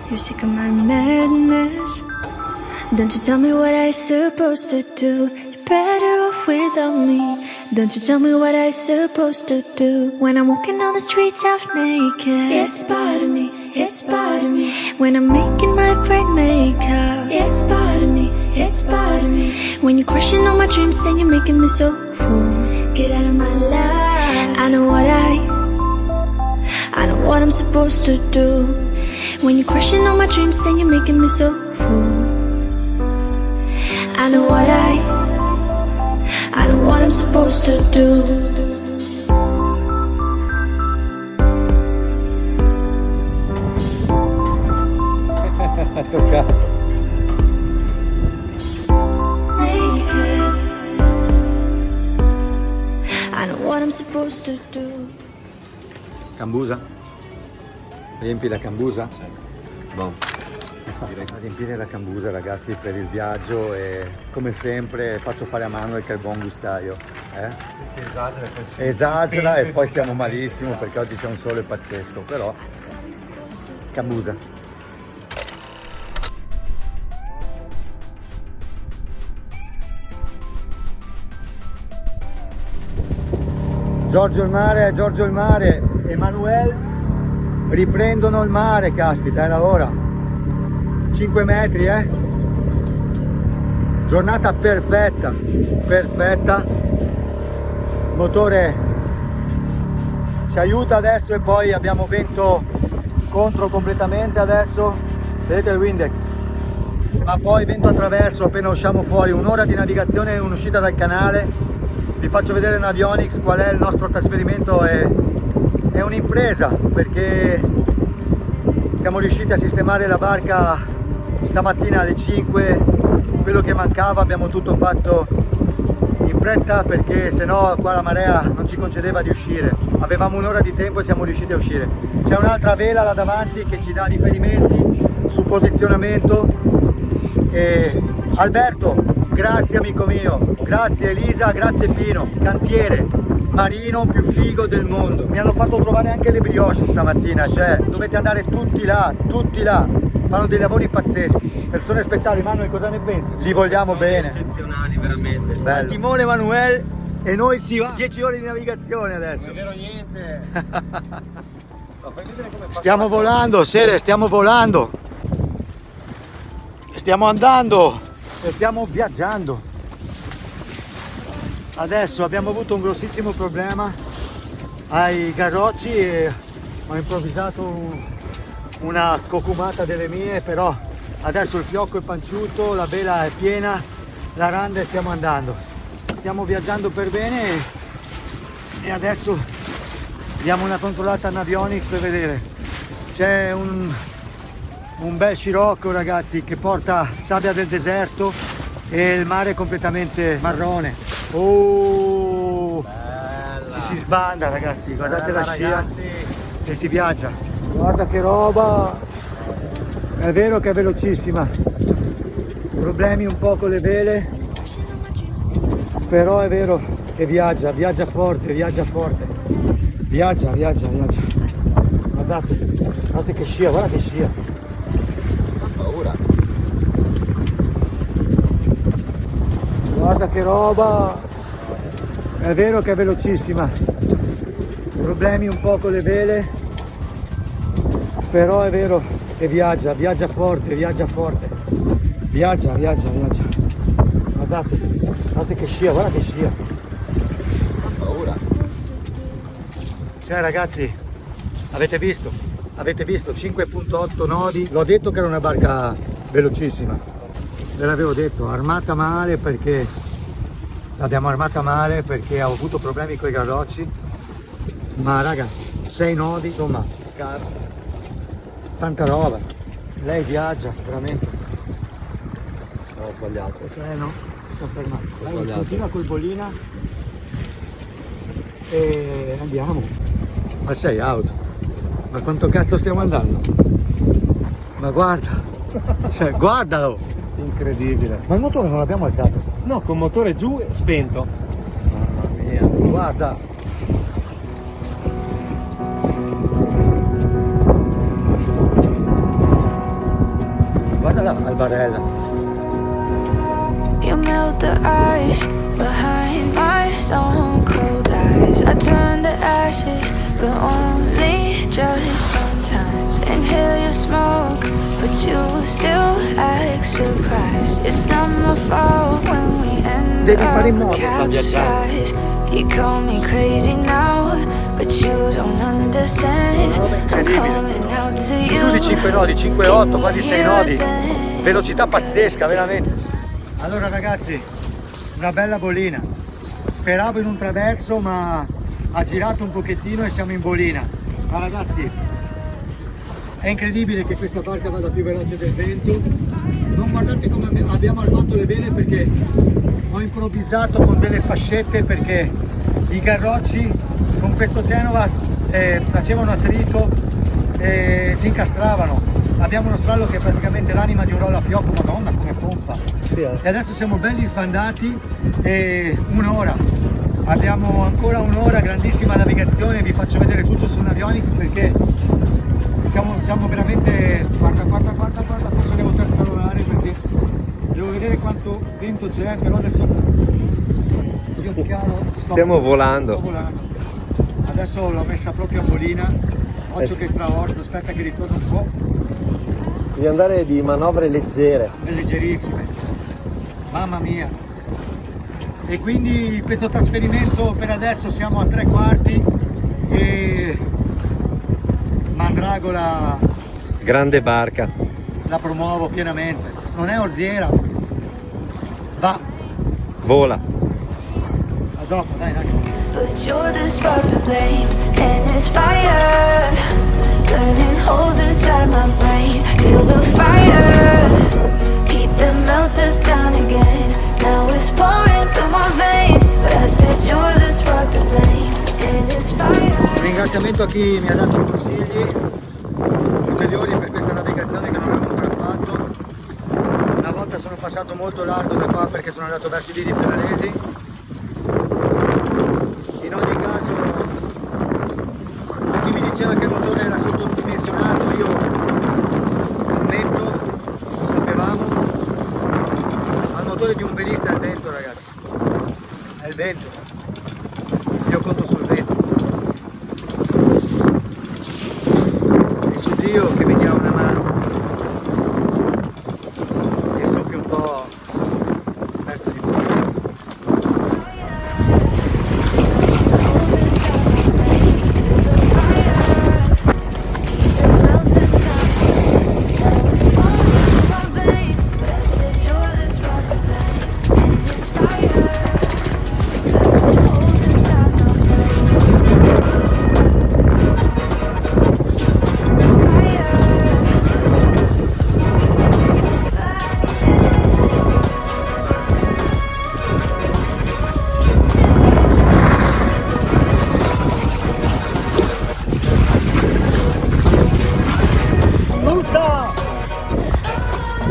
You're sick of my madness. Don't you tell me what I'm supposed to do. You're better off without me. Don't you tell me what I'm supposed to do. When I'm walking on the streets half naked, it's part of me, it's part of me. When I'm making my brain makeup, it's part of me, it's part of me. When you're crushing all my dreams and you're making me so full, get out of my life. I know what I'm supposed to do. When you're crushing all my dreams and you're making me so full, I know what I'm supposed to do. Toccato. I know what I'm supposed to do. Cambusa? Riempi la cambusa? Buon. Direi a riempire la cambusa, ragazzi, per il viaggio, e come sempre faccio fare a Manuel che è il buon gustaio. Esagera e poi stiamo malissimo perché oggi c'è un sole pazzesco, però cambusa. Giorgio il mare, Emanuele riprendono il mare, caspita, era ora. 5 metri, giornata perfetta, motore ci aiuta adesso e poi abbiamo vento contro completamente adesso, vedete il Windex, ma poi vento attraverso appena usciamo fuori, un'ora di navigazione e un'uscita dal canale. Vi faccio vedere in Navionics qual è il nostro trasferimento, è un'impresa perché siamo riusciti a sistemare la barca stamattina alle 5, quello che mancava abbiamo tutto fatto in fretta perché sennò qua la marea non ci concedeva di uscire. Avevamo un'ora di tempo e siamo riusciti a uscire. C'è un'altra vela là davanti che ci dà riferimenti su posizionamento. E Alberto, grazie amico mio, grazie Elisa, grazie Pino, cantiere marino più figo del mondo. Mi hanno fatto trovare anche le brioche stamattina, cioè dovete andare tutti là, fanno dei lavori pazzeschi. Persone speciali. Manuel, cosa ne pensi? Ci vogliamo bene. Eccezionali, veramente. Bello. Timone Emanuele e noi si va. 10 ore di navigazione adesso. Non è vero niente. Stiamo volando, Sere, stiamo volando. Stiamo andando e stiamo viaggiando. Adesso abbiamo avuto un grossissimo problema ai garrocci e ho improvvisato una cocumata delle mie, però adesso il fiocco è panciuto, la vela è piena, la randa e stiamo andando. Stiamo viaggiando per bene e adesso diamo una controllata a Navionics per vedere. C'è un bel scirocco, ragazzi, che porta sabbia del deserto e il mare è completamente marrone. Oh, bella. Ci si sbanda, ragazzi, guardate bella, la scia, ragazzi. E si viaggia. Guarda che roba, è vero che è velocissima, problemi un po' con le vele, però è vero che viaggia forte, viaggia. Guardate che scia, guarda che scia. Ho paura. Guarda che roba, è vero che è velocissima, problemi un po' con le vele, però è vero che viaggia forte, viaggia. Guardate che scia, guarda che scia. Ho paura. Cioè ragazzi, avete visto 5.8 nodi, l'ho detto che era una barca velocissima, ve l'avevo detto, armata male perché l'abbiamo armata male perché ho avuto problemi con i garrocci, ma raga, 6 nodi, insomma, Scarsi. tanta roba, lei viaggia veramente. Ho sbagliato. No, sto fermando. Lei sbagliato. continua col bolina e andiamo. Ma sei auto? Ma quanto cazzo stiamo andando? Ma guarda, cioè guardalo! Incredibile. Ma il motore non l'abbiamo alzato? No, con motore giù spento. Mamma mia, guarda! guardala al barella. You melt the ice behind my stone cold eyes. I turn to ashes, but only just sometimes. Inhale your smoke, but you still act surprised. It's not my fault when we end up capsized. You call me crazy now, but you don't understand. I'm calling out to you. Più di 5 nodi, 5-8, quasi 6 nodi. Velocità pazzesca, veramente. Allora ragazzi, una bella bolina. Speravo in un traverso, ma ha girato un pochettino e siamo in bolina. Ma ragazzi, è incredibile che questa barca vada più veloce del vento. Non guardate come abbiamo armato le vele, perché ho improvvisato con delle fascette, perché i garrocci con questo Genova facevano attrito e si incastravano. Abbiamo uno strallo che è praticamente l'anima di un rollafiocco, madonna come pompa. Sì, E adesso siamo belli sbandati e un'ora. Abbiamo ancora un'ora, grandissima navigazione, vi faccio vedere tutto su Navionics, perché siamo veramente... Guarda, forse devo terzolare perché devo vedere quanto vento c'è, però adesso Stiamo volando. Sto volando. Adesso l'ho messa proprio a bolina, occhio che straorzo, aspetta che ritorno un po'. Devi andare di manovre leggere. Leggerissime, mamma mia. E quindi questo trasferimento per adesso siamo a 3/4 e Mandragola Grande barca. la promuovo pienamente, non è orziera, va, Vola. a dopo, dai. But you're the spark to blame, and it's fire burning holes inside my brain. Feel the fire, heat that melts us down again. Now it's pouring through my veins, but I said you're the spark to blame, and it's fire. Un ringraziamento a chi mi ha dato consigli ulteriori per questa navigazione che non avevo ancora fatto. Una volta sono passato molto largo da qua perché sono andato verso i lidi ferraresi. In ogni caso, a chi mi diceva che il motore era sottodimensionato, io ammetto, lo sapevamo, al motore di un velista è il vento, ragazzi, è il vento, io conto sul vento e su Dio che mi dia una mano e soffi un po' verso di voi.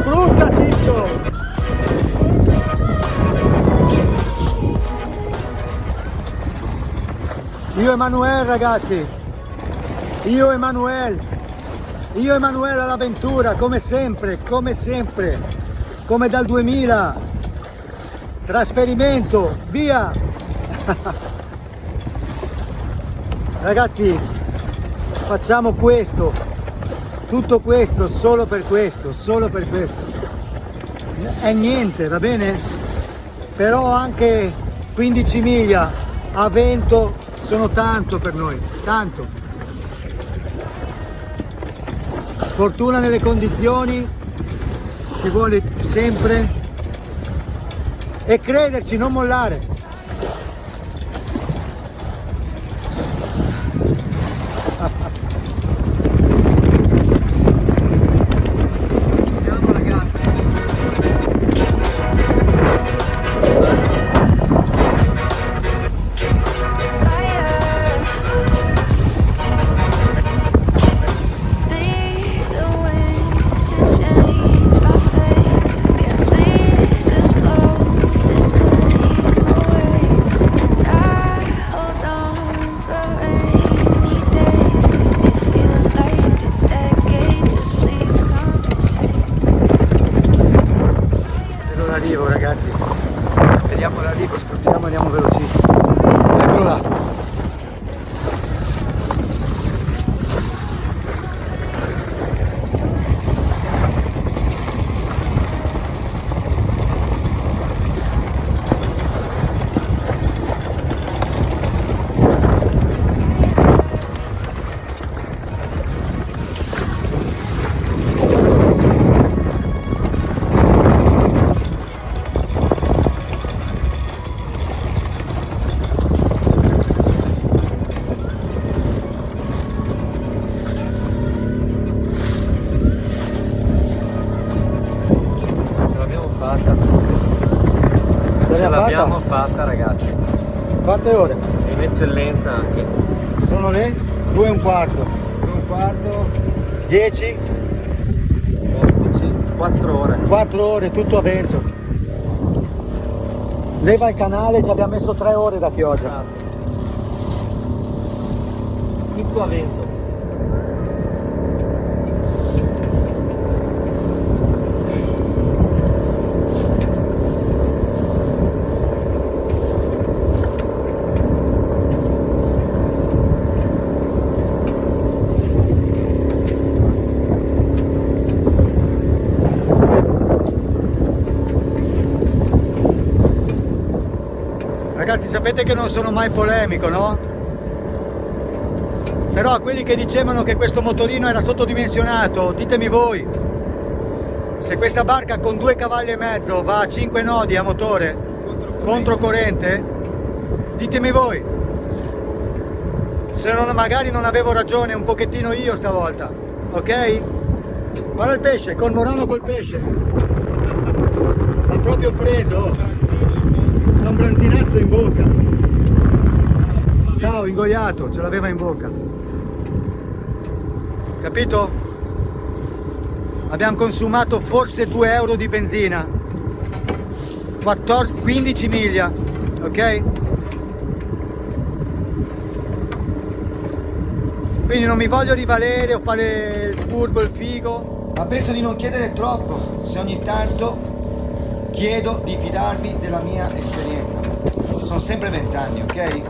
Brutta Ciccio! Io e Manuel, ragazzi, io e Manuel all'avventura, come sempre, come dal 2000, trasferimento, via! Ragazzi, facciamo questo, tutto questo, solo per questo, è niente, va bene? Però anche 15 miglia a vento sono tanto per noi, tanto. Fortuna nelle condizioni, ci vuole sempre, e crederci, non mollare. L'abbiamo fatta, ragazzi. Quante ore? In eccellenza anche. Sono le 2:15. 1/4, 10, 11, 4 ore. 4 ore, tutto a vento. Leva il canale, ci abbiamo messo 3 ore da Chioggia. Tutto a vento. Ragazzi, sapete che non sono mai polemico, no? Però a quelli che dicevano che questo motorino era sottodimensionato, ditemi voi, se questa barca con 2,5 cavalli va a 5 nodi a motore, controcorrente, ditemi voi, se non, magari non avevo ragione un pochettino io stavolta, ok? Guarda il pesce, col Morano col pesce, ha proprio preso. C'è un branzinazzo in bocca. Ciao, ingoiato, ce l'aveva in bocca. Capito? Abbiamo consumato forse 2 euro di benzina. 15 miglia, ok? Quindi non mi voglio rivalere o fare il furbo, il figo. Ma penso di non chiedere troppo, se ogni tanto chiedo di fidarvi della mia esperienza. Sono sempre 20 anni, ok?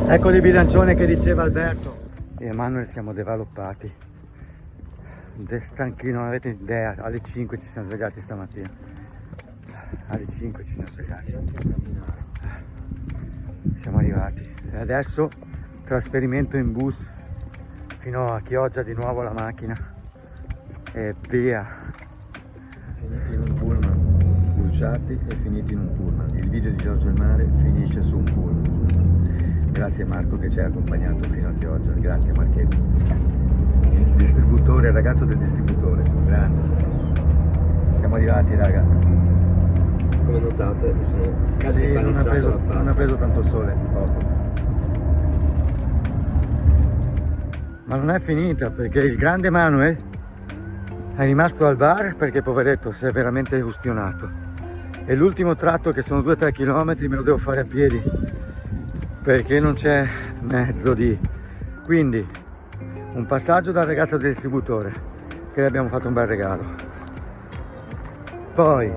Ecco il bilancione che diceva Alberto. Io e Emanuele siamo developpati. Stanchi, non avete idea. Alle 5 ci siamo svegliati stamattina. Alle 5 ci siamo svegliati. Siamo arrivati. E adesso trasferimento in bus fino a Chioggia, di nuovo la macchina. E via. Finiti in un pullman, bruciati e finiti in un pullman. Il video di Giorgio il Mare finisce su un pullman. Grazie Marco che ci hai accompagnato fino a Chioggia, grazie Marchetto. Il distributore, il ragazzo del distributore, grande. Siamo arrivati, raga. Come notate mi sono cannibalizzato la faccia. Non ha preso tanto sole, poco. Ma non è finita, perché il grande Manuel è rimasto al bar perché poveretto si è veramente ustionato, e l'ultimo tratto, che sono 2-3 km, me lo devo fare a piedi perché non c'è mezzo di. Quindi un passaggio dal ragazzo del distributore, che gli abbiamo fatto un bel regalo. Poi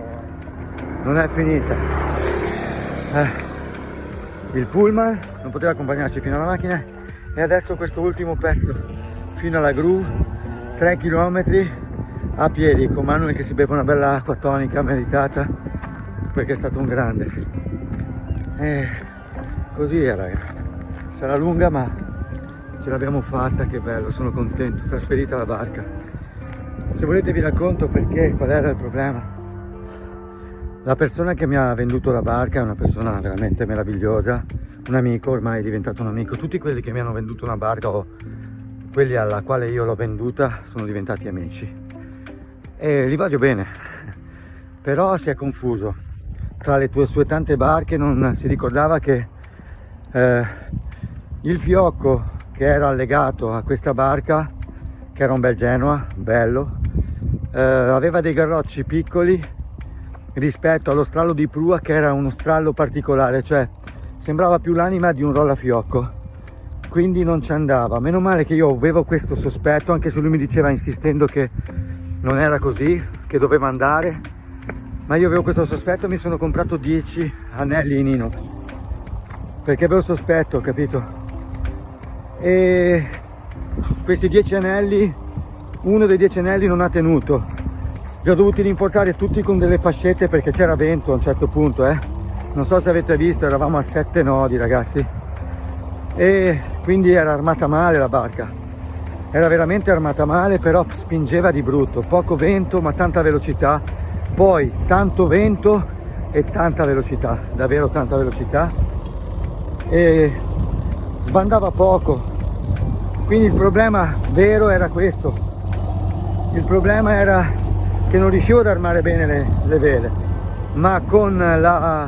non è finita, il pullman non poteva accompagnarci fino alla macchina, e adesso questo ultimo pezzo fino alla gru, 3 km a piedi, con Manuel che si beve una bella acqua tonica meritata perché è stato un grande. E così è, raga. Sarà lunga ma ce l'abbiamo fatta, che bello, sono contento. Trasferita la barca. Se volete vi racconto perché, qual era il problema. La persona che mi ha venduto la barca è una persona veramente meravigliosa, un amico, ormai è diventato un amico. Tutti quelli che mi hanno venduto una barca o quelli alla quale io l'ho venduta sono diventati amici. E li voglio bene, però si è confuso. Tra le sue tante barche non si ricordava che il fiocco che era allegato a questa barca, che era un bel Genoa, bello, aveva dei garrocci piccoli rispetto allo strallo di prua, che era uno strallo particolare, cioè sembrava più l'anima di un rollafiocco, quindi non ci andava. Meno male che io avevo questo sospetto, anche se lui mi diceva insistendo che non era così, che doveva andare, ma io avevo questo sospetto e mi sono comprato 10 anelli in inox, perché avevo sospetto, capito? E questi 10 anelli, uno dei 10 anelli non ha tenuto, li ho dovuti rinforzare tutti con delle fascette perché c'era vento a un certo punto, non so se avete visto, eravamo a 7 nodi, ragazzi, e quindi era armata male la barca. Era veramente armata male, però spingeva di brutto, poco vento ma tanta velocità, poi tanto vento e tanta velocità, davvero tanta velocità, e sbandava poco. Quindi il problema vero era questo, il problema era che non riuscivo ad armare bene le vele, ma con la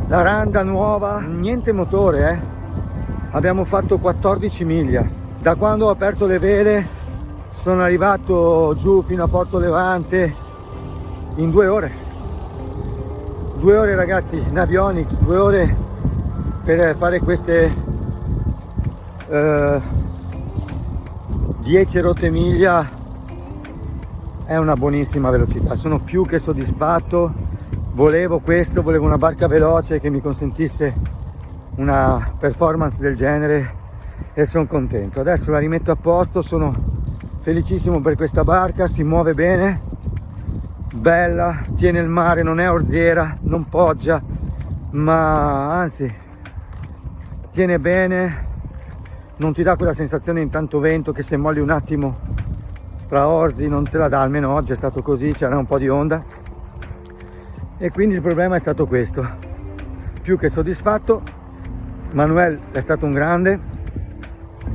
randa nuova, niente motore, abbiamo fatto 14 miglia. Da quando ho aperto le vele sono arrivato giù fino a Porto Levante in 2 ore. 2 ore ragazzi, in avionics, 2 ore per fare queste 10 rotte miglia è una buonissima velocità. Sono più che soddisfatto. Volevo questo, volevo una barca veloce che mi consentisse una performance del genere e sono contento. Adesso la rimetto a posto, sono felicissimo per questa barca, si muove bene, bella, tiene il mare, non è orziera, non poggia, ma anzi tiene bene, non ti dà quella sensazione in tanto vento che se molli un attimo straorzi, non te la dà, almeno oggi è stato così, c'era un po' di onda e quindi il problema è stato questo. Più che soddisfatto. Manuel è stato un grande,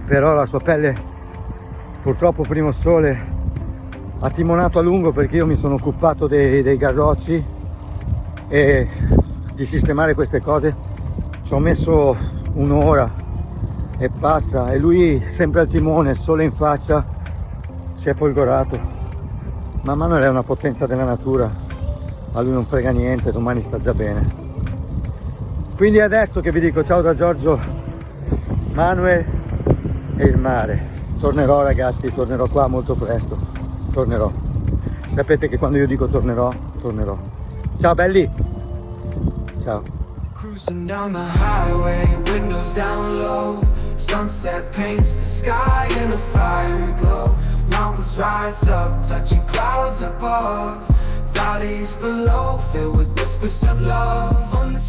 però la sua pelle purtroppo primo sole ha timonato a lungo, perché io mi sono occupato dei garrocci e di sistemare queste cose ci ho messo un'ora e passa, e lui sempre al timone, sole in faccia, si è folgorato. Ma Manuel è una potenza della natura, a lui non frega niente, domani sta già bene. Quindi è adesso che vi dico ciao da Giorgio, Manuel e il mare. Tornerò ragazzi, tornerò qua molto presto, tornerò. Sapete che quando io dico tornerò, tornerò. Ciao belli, ciao. Cruising down the highway, windows down low. Sunset paints the sky in a fiery glow. Mountains rise up, touching clouds above. Valleys below, filled with whispers of love. On this